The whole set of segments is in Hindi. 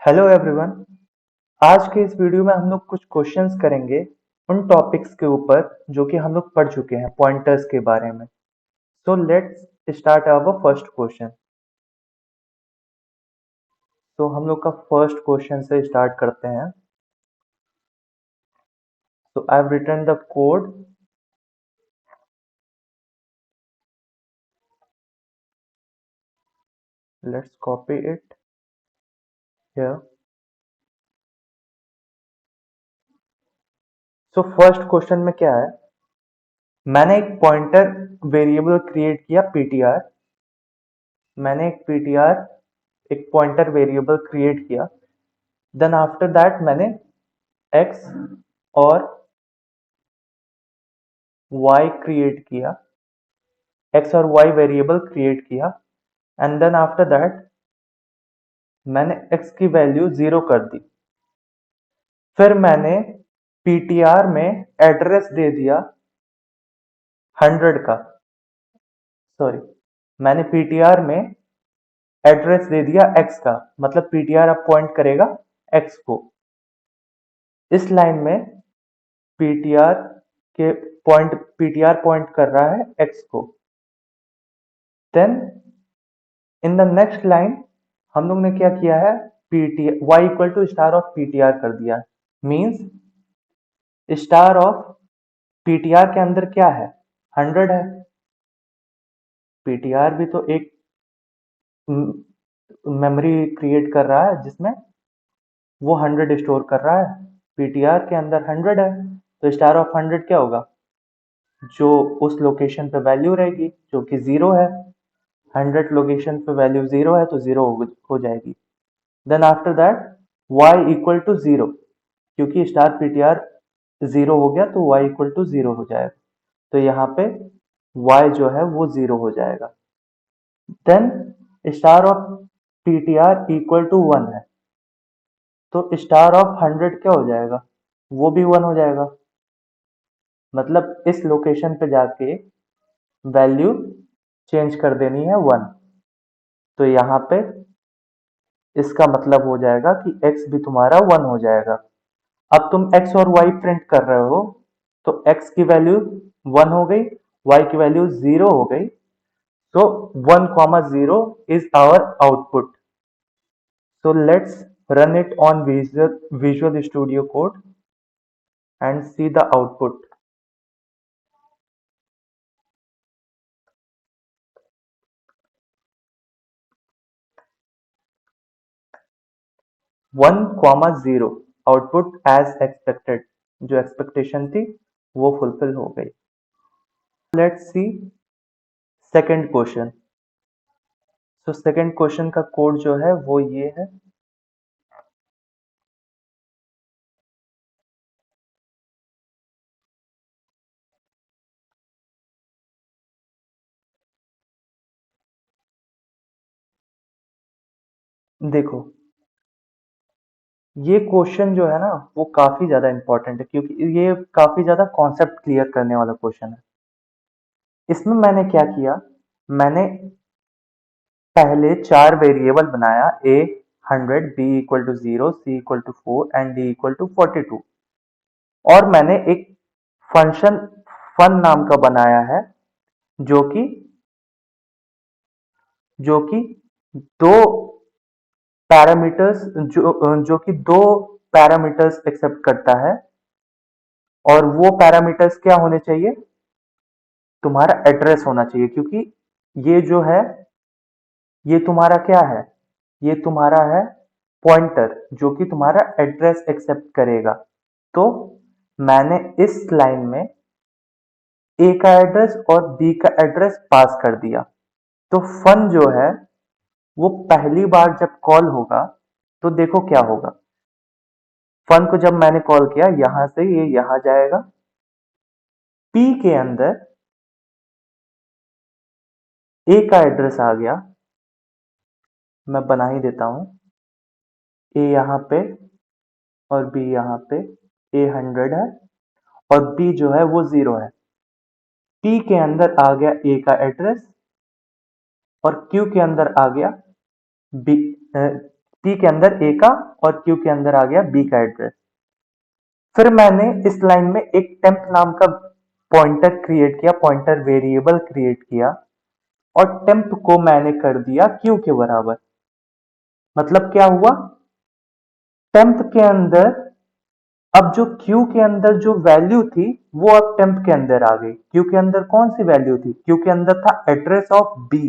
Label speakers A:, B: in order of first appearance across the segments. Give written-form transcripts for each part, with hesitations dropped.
A: Hello everyone. आज के इस वीडियो में हम लोग कुछ क्वेश्चंस करेंगे उन टॉपिक्स के ऊपर जो कि हम लोग पढ़ चुके हैं पॉइंटर्स के बारे में। So let's start our first question. तो हम लोग का फर्स्ट क्वेश्चन से स्टार्ट करते हैं। So I have written the code. Let's copy it here. So first question में क्या है, मैंने एक पॉइंटर वेरिएबल क्रिएट किया पीटीआर। मैंने एक पॉइंटर वेरिएबल क्रिएट किया। देन आफ्टर दैट मैंने एक्स और y क्रिएट किया, x और y वेरिएबल क्रिएट किया। एंड देन आफ्टर दैट मैंने x की वैल्यू 0 कर दी। फिर मैंने ptr में एड्रेस दे दिया 100 का। सॉरी, मैंने ptr में एड्रेस दे दिया x का, मतलब ptr अब पॉइंट करेगा x को। इस लाइन में ptr ptr पॉइंट कर रहा है x को। Then in the next line हम लोग ने क्या किया है, y equal to star of ptr कर दिया। मींस स्टार ऑफ ptr के अंदर क्या है, 100 है। ptr भी तो एक मेमोरी क्रिएट कर रहा है जिसमें वो 100 स्टोर कर रहा है। ptr के अंदर 100 है, तो स्टार ऑफ 100 क्या होगा, जो उस लोकेशन पे वैल्यू रहेगी जो कि 0 है। 100 लोकेशन पे वैल्यू 0 है तो 0 हो जाएगी। Then after that y equal to 0, क्योंकि स्टार ptr 0 हो गया तो y इक्वल टू 0 हो जाएगा। तो यहाँ पे y जो है वो 0 हो जाएगा। Then star of ptr equal to 1 है, तो स्टार ऑफ 100 क्या हो जाएगा, वो भी 1 हो जाएगा। मतलब इस लोकेशन पे जाके वैल्यू चेंज कर देनी है 1। तो यहाँ पे इसका मतलब हो जाएगा कि x भी तुम्हारा 1 हो जाएगा। अब तुम x और y प्रिंट कर रहे हो, तो x की वैल्यू 1 हो गई, y की वैल्यू 0 हो गई। तो 1,0 is our output. So let's run it on Visual Studio Code and see the output. One comma zero output as expected, जो एक्सपेक्टेशन थी वो फुलफिल हो गई। Let's see second question. So second question का कोड जो है वो ये है। देखो, ये क्वेश्चन जो है ना वो काफी ज्यादा इंपॉर्टेंट है, क्योंकि ये काफी ज्यादा कॉन्सेप्ट क्लियर करने वाला क्वेश्चन है। इसमें मैंने क्या किया, मैंने पहले 4 वेरिएबल बनाया, a 100, b equal to 0, c equal टू 4 एंड d इक्वल टू 42। और मैंने एक फंक्शन फन नाम का बनाया है जो कि जो कि दो पैरामीटर्स जो कि दो पैरामीटर्स एक्सेप्ट करता है। और वो पैरामीटर्स क्या होने चाहिए, तुम्हारा एड्रेस होना चाहिए, क्योंकि ये जो है ये तुम्हारा क्या है, ये तुम्हारा है पॉइंटर जो कि तुम्हारा एड्रेस एक्सेप्ट करेगा। तो मैंने इस लाइन में ए का एड्रेस और बी का एड्रेस पास कर दिया। तो फन जो है वो पहली बार जब कॉल होगा तो देखो क्या होगा। फन को जब मैंने कॉल किया, यहां से ये यहां जाएगा, पी के अंदर ए का एड्रेस आ गया, मैं बना ही देता हूं। ए यहां पे और बी यहां पे। ए 100 है और बी जो है वो 0 है। पी के अंदर आ गया ए का एड्रेस और क्यू के अंदर आ गया बी, P के अंदर A का और Q के अंदर आ गया B का एड्रेस। फिर मैंने इस लाइन में एक टेम्प नाम का पॉइंटर क्रिएट किया, पॉइंटर वेरिएबल क्रिएट किया और टेम्प को मैंने कर दिया Q के बराबर। मतलब क्या हुआ, टेम्प के अंदर अब जो Q के अंदर जो वैल्यू थी वो अब टेम्प के अंदर आ गई। Q के अंदर कौन सी वैल्यू थी, Q के अंदर था एड्रेस ऑफ B,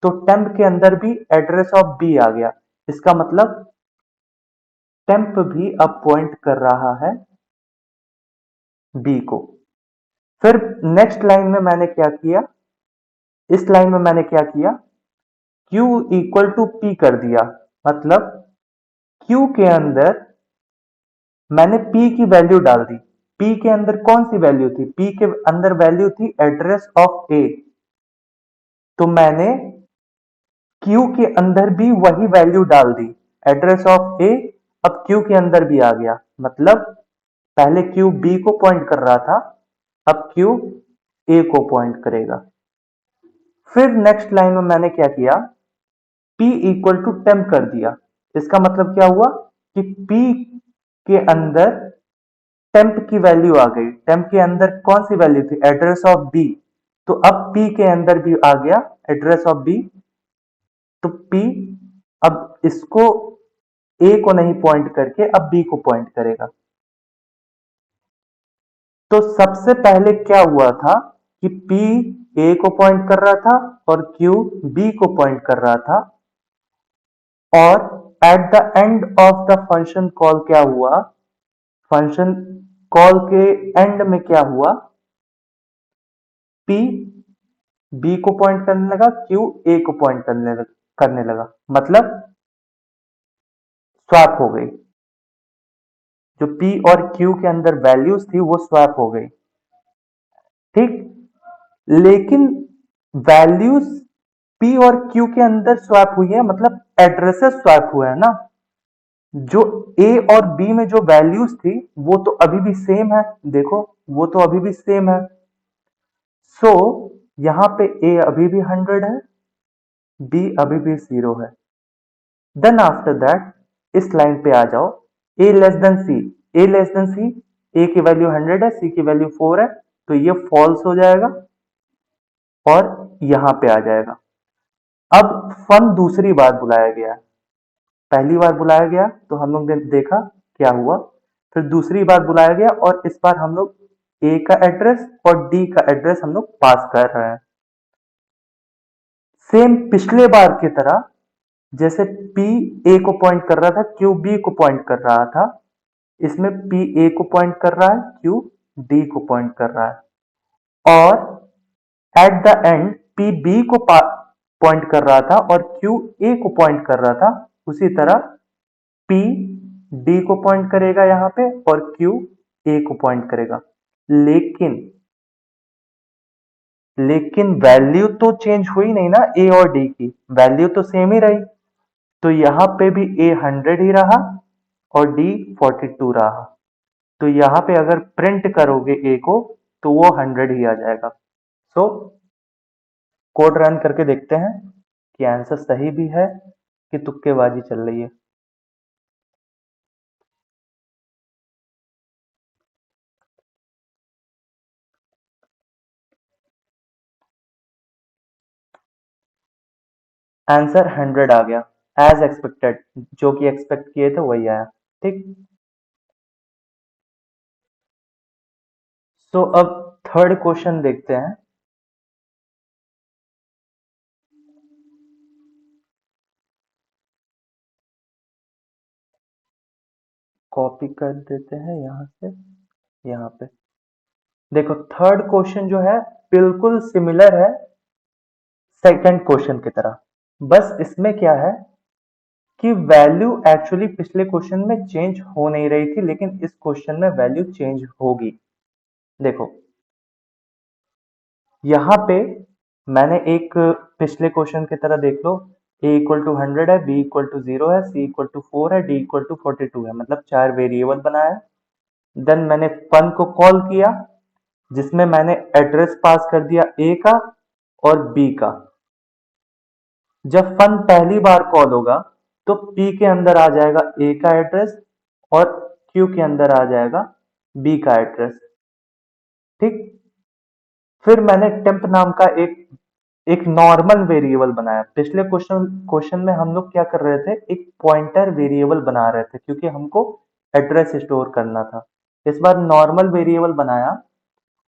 A: तो टेम्प के अंदर भी एड्रेस ऑफ B आ गया। इसका मतलब टेम्प भी अब पॉइंट कर रहा है B को। फिर नेक्स्ट लाइन में मैंने क्या किया, इस लाइन में मैंने क्या किया, Q इक्वल टू P कर दिया। मतलब Q के अंदर मैंने P की वैल्यू डाल दी। P के अंदर कौन सी वैल्यू थी, P के अंदर वैल्यू थी एड्रेस ऑफ A, तो मैंने Q के अंदर भी वही वैल्यू डाल दी, एड्रेस ऑफ A अब Q के अंदर भी आ गया। मतलब पहले Q B को पॉइंट कर रहा था, अब Q A को पॉइंट करेगा। फिर नेक्स्ट लाइन में मैंने क्या किया, P इक्वल टू टेम्प कर दिया। इसका मतलब क्या हुआ कि P के अंदर टेम्प की वैल्यू आ गई। टेम्प के अंदर कौन सी वैल्यू थी, एड्रेस ऑफ B, तो अब P के अंदर भी आ गया एड्रेस ऑफ B, तो P अब इसको A को नहीं पॉइंट करके अब B को पॉइंट करेगा। तो सबसे पहले क्या हुआ था कि P A को पॉइंट कर रहा था और Q B को पॉइंट कर रहा था, और at the end of the function call क्या हुआ, फंक्शन कॉल के एंड में क्या हुआ, P B को पॉइंट करने लगा, Q A को पॉइंट करने लगा। मतलब स्वैप हो गई, जो P और Q के अंदर वैल्यूज थी वो स्वैप हो गई। ठीक, लेकिन वैल्यूज P और Q के अंदर स्वैप हुई है, मतलब एड्रेसेस स्वैप हुए हैं ना। जो A और B में जो वैल्यूज थी वो तो अभी भी सेम है, देखो वो तो अभी भी सेम है। सो यहां पे A अभी भी 100 है, B अभी भी 0 है। देन आफ्टर दैट इस लाइन पे आ जाओ, A less than C, A less than C, A की वैल्यू 100 है, C की वैल्यू 4 है, तो ये फॉल्स हो जाएगा और यहां पे आ जाएगा। अब फन दूसरी बार बुलाया गया, पहली बार बुलाया गया तो हम लोग ने देखा क्या हुआ, फिर दूसरी बार बुलाया गया और इस बार हम लोग A का एड्रेस और D का एड्रेस हम लोग पास कर रहे हैं। सेम पिछले बार की तरह, जैसे P A को पॉइंट कर रहा था, Q B को पॉइंट कर रहा था, इसमें P A को पॉइंट कर रहा है, Q D को पॉइंट कर रहा है, और at the end P B को पॉइंट कर रहा था और Q A को पॉइंट कर रहा था। उसी तरह P D को पॉइंट करेगा यहां पे और Q A को पॉइंट करेगा। लेकिन वैल्यू तो चेंज हुई नहीं ना, A और D की वैल्यू तो सेम ही रही, तो यहां पे भी A 100 ही रहा और D 42 रहा। तो यहां पे अगर प्रिंट करोगे A को तो वो 100 ही आ जाएगा। सो कोड रन करके देखते हैं कि आंसर सही भी है कि तुक्केबाजी चल रही है। आंसर 100 आ गया एज एक्सपेक्टेड, जो कि एक्सपेक्ट किए थे वही आया। ठीक, सो अब थर्ड क्वेश्चन देखते हैं। कॉपी कर देते हैं यहां से यहां पे। देखो थर्ड क्वेश्चन जो है बिल्कुल सिमिलर है सेकंड क्वेश्चन की तरह, बस इसमें क्या है कि वैल्यू एक्चुअली पिछले क्वेश्चन में चेंज हो नहीं रही थी, लेकिन इस क्वेश्चन में वैल्यू चेंज होगी। देखो यहां पे मैंने एक पिछले क्वेश्चन की तरह देख लो, a इक्वल टू 100 है, b इक्वल टू 0 है, c इक्वल टू 4 है, d इक्वल टू 42 है, मतलब 4 वेरिएबल बनाया। देन मैंने फन को कॉल किया जिसमें मैंने एड्रेस पास कर दिया a का और b का। जब फन पहली बार कॉल होगा तो P के अंदर आ जाएगा A का एड्रेस और Q के अंदर आ जाएगा B का एड्रेस। ठीक, फिर मैंने टेम्प नाम का एक नॉर्मल वेरिएबल बनाया। पिछले क्वेश्चन में हम लोग क्या कर रहे थे, एक पॉइंटर वेरिएबल बना रहे थे क्योंकि हमको एड्रेस स्टोर करना था। इस बार नॉर्मल वेरिएबल बनाया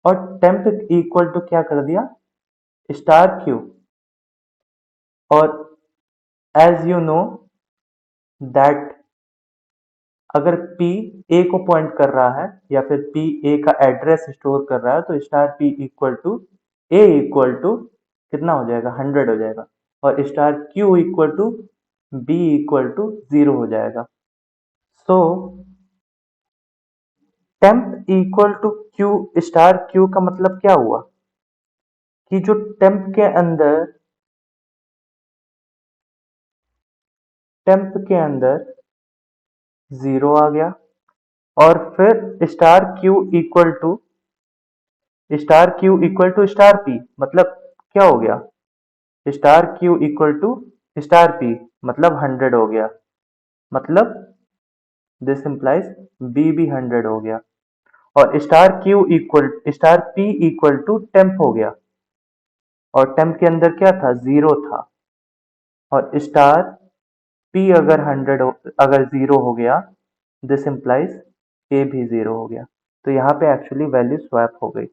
A: और टेम्प इक्वल टू क्या कर दिया, स्टार क्यू। और एज यू नो दैट अगर P A को पॉइंट कर रहा है या फिर P A का एड्रेस स्टोर कर रहा है तो star P equal to A equal to कितना हो जाएगा, 100 हो जाएगा। और star Q equal to B equal to 0 हो जाएगा। So temp equal to Q star Q का मतलब क्या हुआ कि जो टेम्प के अंदर 0 आ गया और फिर star Q equal to star P मतलब क्या हो गया, star Q equal to star P मतलब 100 हो गया। मतलब दिस इंप्लाइज B भी 100 हो गया और star P equal to temp हो गया और टेम्प के अंदर क्या था, 0 था। और स्टार P अगर 0 हो गया, दिस इंप्लाइज A भी 0 हो गया। तो यहाँ पे एक्चुअली वैल्यू स्वैप हो गई।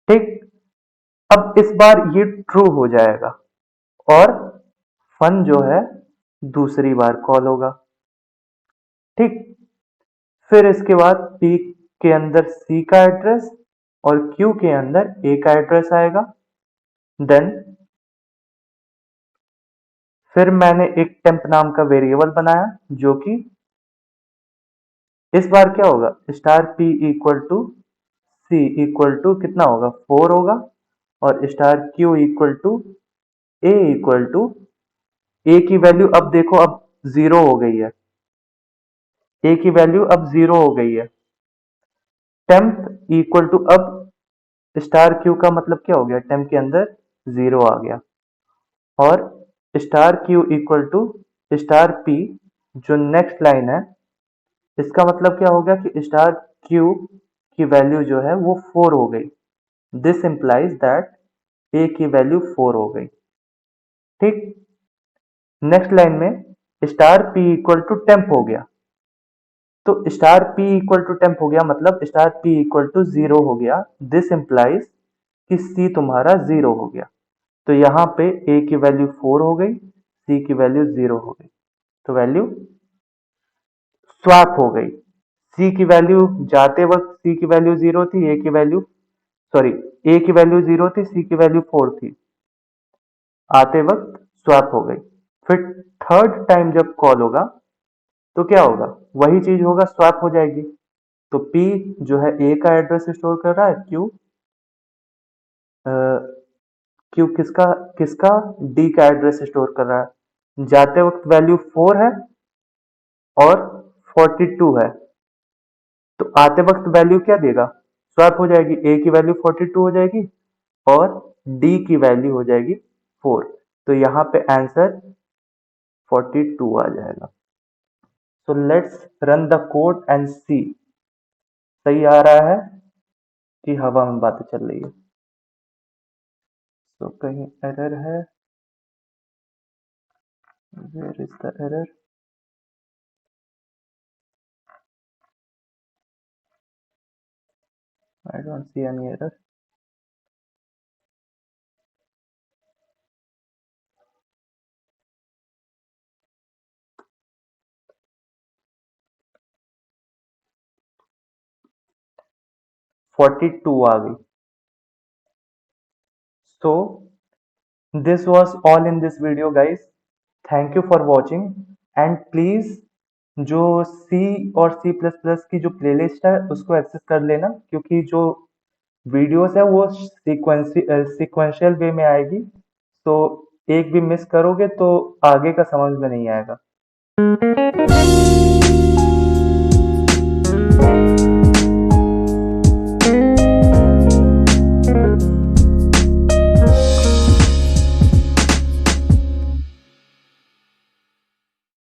A: ठीक, अब इस बार ये ट्रू हो जाएगा और फन जो है दूसरी बार कॉल होगा। ठीक, फिर इसके बाद P के अंदर C का एड्रेस और Q के अंदर A का एड्रेस आएगा। देन फिर मैंने एक टेम्प नाम का वेरिएबल बनाया जो कि इस बार क्या होगा, star P equal to C equal to कितना होगा, 4 होगा और star Q equal to A equal to A की वैल्यू अब देखो अब 0 हो गई है। A की वैल्यू अब 0 हो गई है। टेम्प इक्वल टू अब स्टार Q का मतलब क्या हो गया, टेम्प के अंदर 0 आ गया और star Q equal to star P जो नेक्स्ट लाइन है इसका मतलब क्या हो गया कि स्टार Q की वैल्यू जो है वो 4 हो गई। दिस इंप्लाइज दैट A की वैल्यू 4 हो गई। ठीक, नेक्स्ट लाइन में star P equal to temp हो गया। तो star P equal to temp हो गया मतलब स्टार P इक्वल टू 0 हो गया। दिस इंप्लाइज कि C तुम्हारा 0 हो गया। तो यहाँ पे A की वैल्यू 4 हो गई, C की वैल्यू 0 हो गई। तो वैल्यू स्वैप हो गई। C की वैल्यू जाते वक्त C की वैल्यू 0 थी, A की वैल्यू A की वैल्यू 0 थी, C की वैल्यू 4 थी। आते वक्त स्वैप हो गई। फिर थर्ड टाइम जब कॉल होगा तो क्या होगा, वही चीज होगा, स्वैप हो जाएगी। तो P जो है A का एड्रेस स्टोर कर रहा है, Q किसका किसका D का एड्रेस स्टोर कर रहा है। जाते वक्त वैल्यू 4 है और 42 है तो आते वक्त वैल्यू क्या देगा, स्वैप हो जाएगी। A की वैल्यू 42 हो जाएगी और D की वैल्यू हो जाएगी 4। तो यहाँ पे आंसर 42 आ जाएगा। So let's run the code and see सही आ रहा है कि हवा में बातें चल रही है। तो कहीं एरर है, where is the error. I don't see any error. Forty two आ गई। So this was all in this video guys. Thank you for watching and please जो C और C++ की जो प्लेलिस्ट है उसको एक्सेस कर लेना क्योंकि जो वीडियोस है वो सीक्वेंशियल वे में आएगी। तो एक भी मिस करोगे तो आगे का समझ में नहीं आएगा।